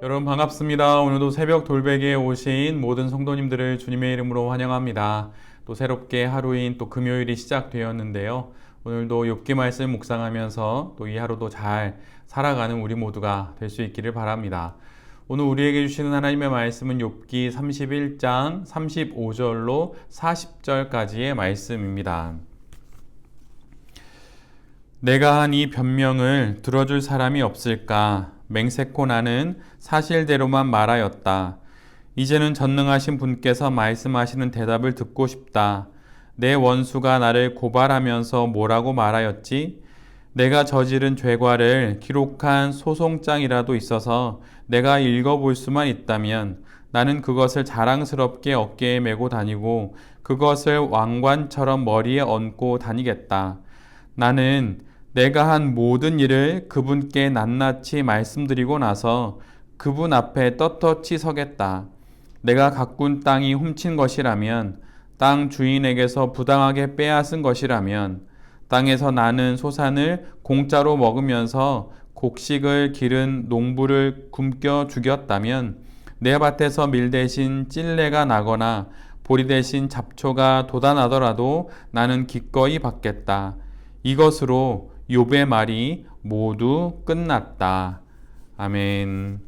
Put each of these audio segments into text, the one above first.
여러분 반갑습니다. 오늘도 새벽 돌베개에 오신 모든 성도님들을 주님의 이름으로 환영합니다. 또 새롭게 하루인 또 금요일이 시작되었는데요. 오늘도 욥기 말씀 묵상하면서 또 이 하루도 잘 살아가는 우리 모두가 될 수 있기를 바랍니다. 오늘 우리에게 주시는 하나님의 말씀은 욥기 31장 35절로 40절까지의 말씀입니다. 내가 한 이 변명을 들어줄 사람이 없을까? 맹세코 나는 사실대로만 말하였다. 이제는 전능하신 분께서 말씀하시는 대답을 듣고 싶다. 내 원수가 나를 고발하면서 뭐라고 말하였지? 내가 저지른 죄과를 기록한 소송장이라도 있어서 내가 읽어볼 수만 있다면 나는 그것을 자랑스럽게 어깨에 메고 다니고 그것을 왕관처럼 머리에 얹고 다니겠다. 나는 내가 한 모든 일을 그분께 낱낱이 말씀드리고 나서 그분 앞에 떳떳이 서겠다. 내가 가꾼 땅이 훔친 것이라면, 땅 주인에게서 부당하게 빼앗은 것이라면, 땅에서 나는 소산을 공짜로 먹으면서 곡식을 기른 농부를 굶겨 죽였다면, 내 밭에서 밀 대신 찔레가 나거나 보리 대신 잡초가 돋아나더라도 나는 기꺼이 받겠다. 이것으로 욥의 말이 모두 끝났다. 아멘.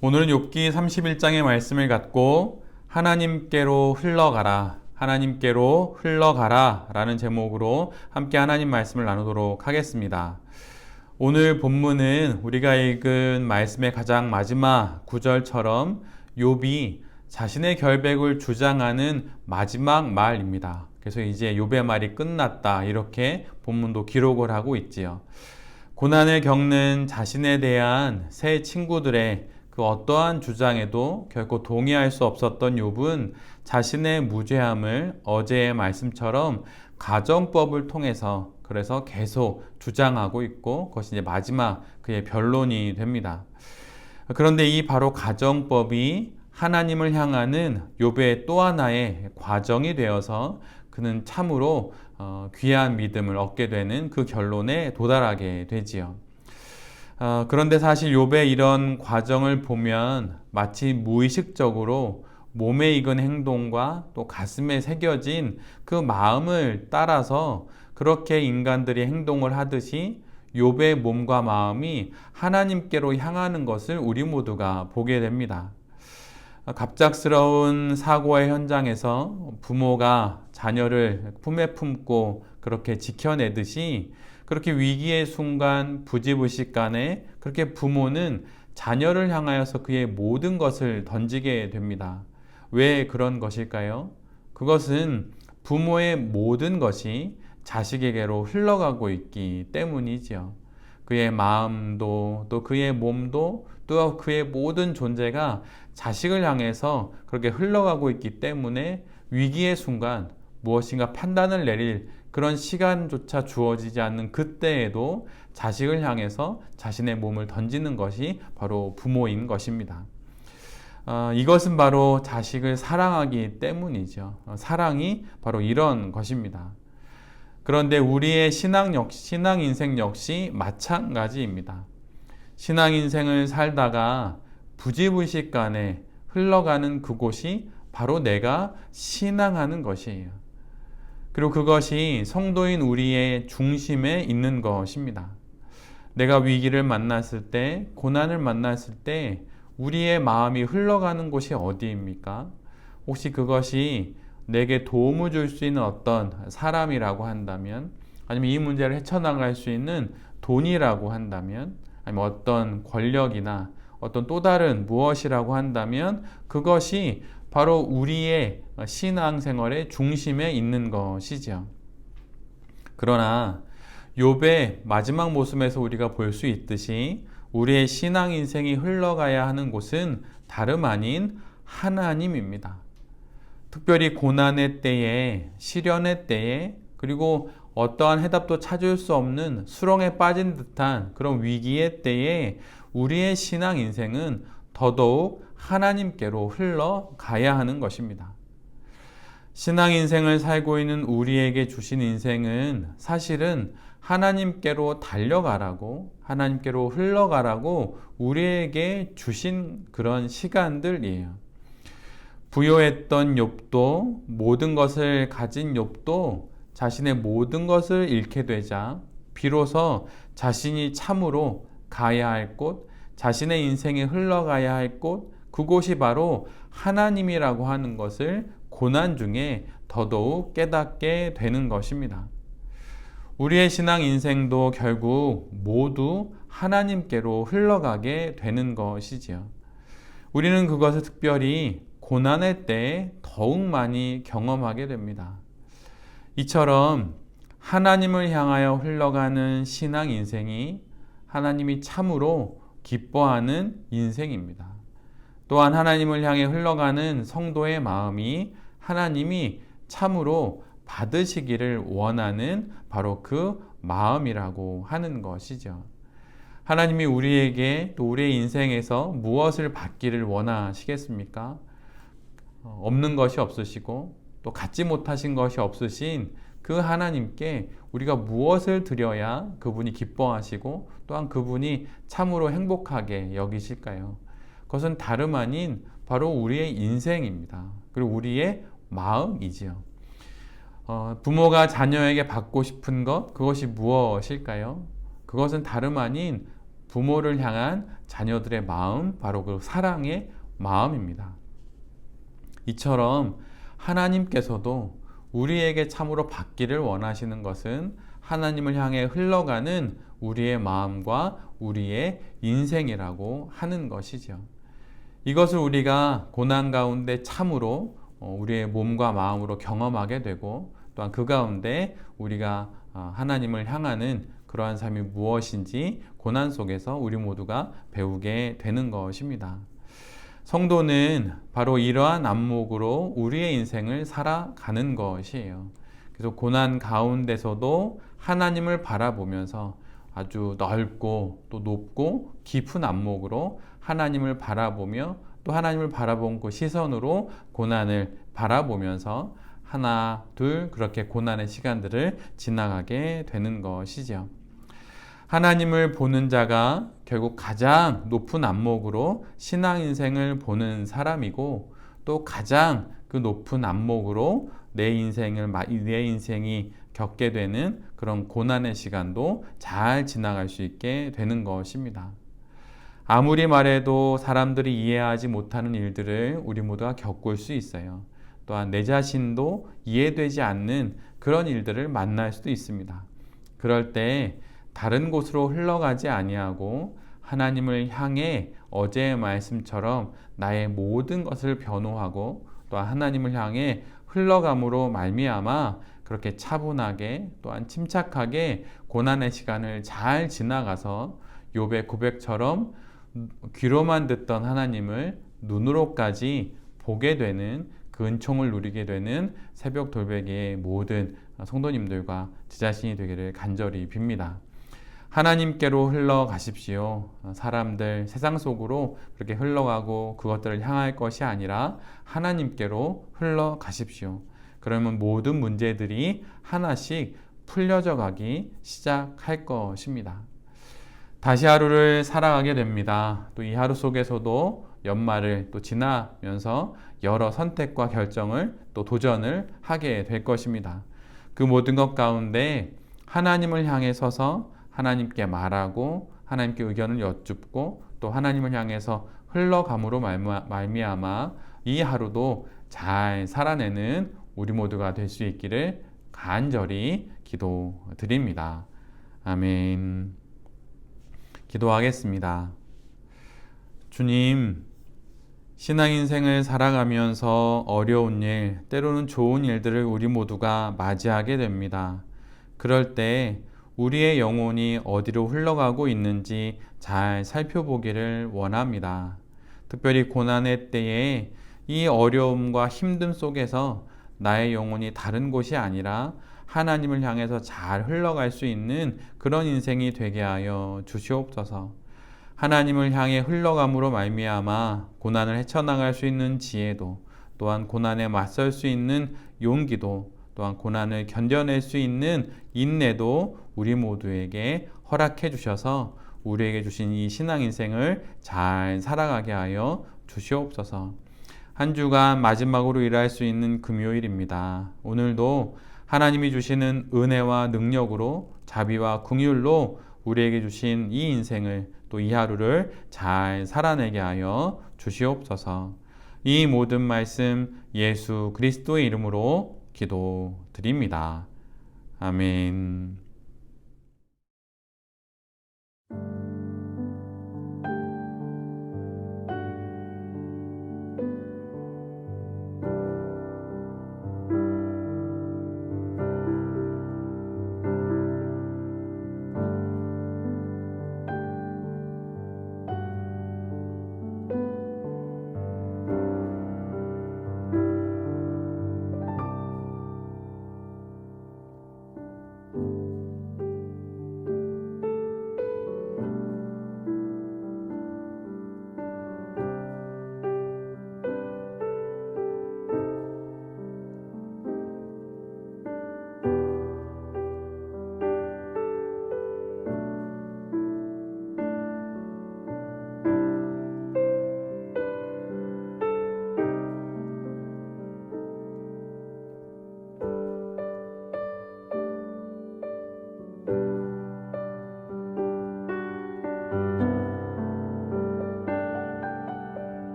오늘은 욥기 31장의 말씀을 갖고 하나님께로 흘러가라, 하나님께로 흘러가라 라는 제목으로 함께 하나님 말씀을 나누도록 하겠습니다. 오늘 본문은 우리가 읽은 말씀의 가장 마지막 구절처럼 욥이 자신의 결백을 주장하는 마지막 말입니다. 그래서 이제 욥의 말이 끝났다, 이렇게 본문도 기록을 하고 있지요. 고난을 겪는 자신에 대한 새 친구들의 그 어떠한 주장에도 결코 동의할 수 없었던 욥은 자신의 무죄함을 어제의 말씀처럼 가정법을 통해서 그래서 계속 주장하고 있고, 그것이 이제 마지막 그의 변론이 됩니다. 그런데 이 바로 가정법이 하나님을 향하는 욥의 또 하나의 과정이 되어서 그는 참으로 귀한 믿음을 얻게 되는 그 결론에 도달하게 되지요. 그런데 사실 욥의 이런 과정을 보면 마치 무의식적으로 몸에 익은 행동과 또 가슴에 새겨진 그 마음을 따라서 그렇게 인간들이 행동을 하듯이 욥의 몸과 마음이 하나님께로 향하는 것을 우리 모두가 보게 됩니다. 갑작스러운 사고의 현장에서 부모가 자녀를 품에 품고 그렇게 지켜내듯이 그렇게 위기의 순간 부지불식간에 그렇게 부모는 자녀를 향하여서 그의 모든 것을 던지게 됩니다. 왜 그런 것일까요? 그것은 부모의 모든 것이 자식에게로 흘러가고 있기 때문이지요. 그의 마음도 또 그의 몸도 또 그의 모든 존재가 자식을 향해서 그렇게 흘러가고 있기 때문에 위기의 순간 무엇인가 판단을 내릴 그런 시간조차 주어지지 않는 그때에도 자식을 향해서 자신의 몸을 던지는 것이 바로 부모인 것입니다. 이것은 바로 자식을 사랑하기 때문이죠. 사랑이 바로 이런 것입니다. 그런데 우리의 신앙 인생 역시 마찬가지입니다. 신앙 인생을 살다가 부지불식간에 흘러가는 그곳이 바로 내가 신앙하는 것이에요. 그리고 그것이 성도인 우리의 중심에 있는 것입니다. 내가 위기를 만났을 때, 고난을 만났을 때 우리의 마음이 흘러가는 곳이 어디입니까? 혹시 그것이 내게 도움을 줄 수 있는 어떤 사람이라고 한다면, 아니면 이 문제를 헤쳐나갈 수 있는 돈이라고 한다면, 아니면 어떤 권력이나 어떤 또 다른 무엇이라고 한다면 그것이 바로 우리의 신앙생활의 중심에 있는 것이죠. 그러나 욥의 마지막 모습에서 우리가 볼 수 있듯이 우리의 신앙 인생이 흘러가야 하는 곳은 다름 아닌 하나님입니다. 특별히 고난의 때에, 시련의 때에, 그리고 어떠한 해답도 찾을 수 없는 수렁에 빠진 듯한 그런 위기의 때에 우리의 신앙 인생은 더더욱 하나님께로 흘러가야 하는 것입니다. 신앙 인생을 살고 있는 우리에게 주신 인생은 사실은 하나님께로 달려가라고, 하나님께로 흘러가라고 우리에게 주신 그런 시간들이에요. 부요했던 욥도, 모든 것을 가진 욥도 자신의 모든 것을 잃게 되자 비로소 자신이 참으로 가야 할 곳, 자신의 인생에 흘러가야 할 곳, 그곳이 바로 하나님이라고 하는 것을 고난 중에 더더욱 깨닫게 되는 것입니다. 우리의 신앙 인생도 결국 모두 하나님께로 흘러가게 되는 것이지요. 우리는 그것을 특별히 고난의 때에 더욱 많이 경험하게 됩니다. 이처럼 하나님을 향하여 흘러가는 신앙 인생이 하나님이 참으로 기뻐하는 인생입니다. 또한 하나님을 향해 흘러가는 성도의 마음이 하나님이 참으로 받으시기를 원하는 바로 그 마음이라고 하는 것이죠. 하나님이 우리에게 또 우리의 인생에서 무엇을 받기를 원하시겠습니까? 없는 것이 없으시고 또 갖지 못하신 것이 없으신 그 하나님께 우리가 무엇을 드려야 그분이 기뻐하시고 또한 그분이 참으로 행복하게 여기실까요? 그것은 다름 아닌 바로 우리의 인생입니다. 그리고 우리의 마음이지요. 부모가 자녀에게 받고 싶은 것, 그것이 무엇일까요? 그것은 다름 아닌 부모를 향한 자녀들의 마음, 바로 그 사랑의 마음입니다. 이처럼 하나님께서도 우리에게 참으로 받기를 원하시는 것은 하나님을 향해 흘러가는 우리의 마음과 우리의 인생이라고 하는 것이죠. 이것을 우리가 고난 가운데 참으로 우리의 몸과 마음으로 경험하게 되고 또한 그 가운데 우리가 하나님을 향하는 그러한 삶이 무엇인지 고난 속에서 우리 모두가 배우게 되는 것입니다. 성도는 바로 이러한 안목으로 우리의 인생을 살아가는 것이에요. 그래서 고난 가운데서도 하나님을 바라보면서 아주 넓고 또 높고 깊은 안목으로 하나님을 바라보며 또 하나님을 바라본 그 시선으로 고난을 바라보면서 하나, 둘 그렇게 고난의 시간들을 지나가게 되는 것이죠. 하나님을 보는 자가 결국 가장 높은 안목으로 신앙 인생을 보는 사람이고 또 가장 그 높은 안목으로 내 인생이 겪게 되는 그런 고난의 시간도 잘 지나갈 수 있게 되는 것입니다. 아무리 말해도 사람들이 이해하지 못하는 일들을 우리 모두가 겪을 수 있어요. 또한 내 자신도 이해되지 않는 그런 일들을 만날 수도 있습니다. 그럴 때 다른 곳으로 흘러가지 아니하고 하나님을 향해 어제의 말씀처럼 나의 모든 것을 변호하고 또 하나님을 향해 흘러감으로 말미암아 그렇게 차분하게 또한 침착하게 고난의 시간을 잘 지나가서 욥의 고백처럼 귀로만 듣던 하나님을 눈으로까지 보게 되는 그 은총을 누리게 되는 새벽 돌베개의 모든 성도님들과 제 자신이 되기를 간절히 빕니다. 하나님께로 흘러가십시오. 사람들, 세상 속으로 그렇게 흘러가고 그것들을 향할 것이 아니라 하나님께로 흘러가십시오. 그러면 모든 문제들이 하나씩 풀려져 가기 시작할 것입니다. 다시 하루를 살아가게 됩니다. 또 이 하루 속에서도 연말을 또 지나면서 여러 선택과 결정을 또 도전을 하게 될 것입니다. 그 모든 것 가운데 하나님을 향해 서서 하나님께 말하고 하나님께 의견을 여쭙고 또 하나님을 향해서 흘러감으로 말미암아 이 하루도 잘 살아내는 우리 모두가 될 수 있기를 간절히 기도드립니다. 아멘. 기도하겠습니다. 주님, 신앙 인생을 살아가면서 어려운 일, 때로는 좋은 일들을 우리 모두가 맞이하게 됩니다. 그럴 때 우리의 영혼이 어디로 흘러가고 있는지 잘 살펴보기를 원합니다. 특별히 고난의 때에 이 어려움과 힘듦 속에서 나의 영혼이 다른 곳이 아니라 하나님을 향해서 잘 흘러갈 수 있는 그런 인생이 되게 하여 주시옵소서. 하나님을 향해 흘러감으로 말미암아 고난을 헤쳐나갈 수 있는 지혜도 또한 고난에 맞설 수 있는 용기도 또한 고난을 견뎌낼 수 있는 인내도 우리 모두에게 허락해 주셔서 우리에게 주신 이 신앙 인생을 잘 살아가게 하여 주시옵소서. 한 주간 마지막으로 일할 수 있는 금요일입니다. 오늘도 하나님이 주시는 은혜와 능력으로 자비와 긍휼로 우리에게 주신 이 인생을 또 이 하루를 잘 살아내게 하여 주시옵소서. 이 모든 말씀 예수 그리스도의 이름으로 기도드립니다. 아멘.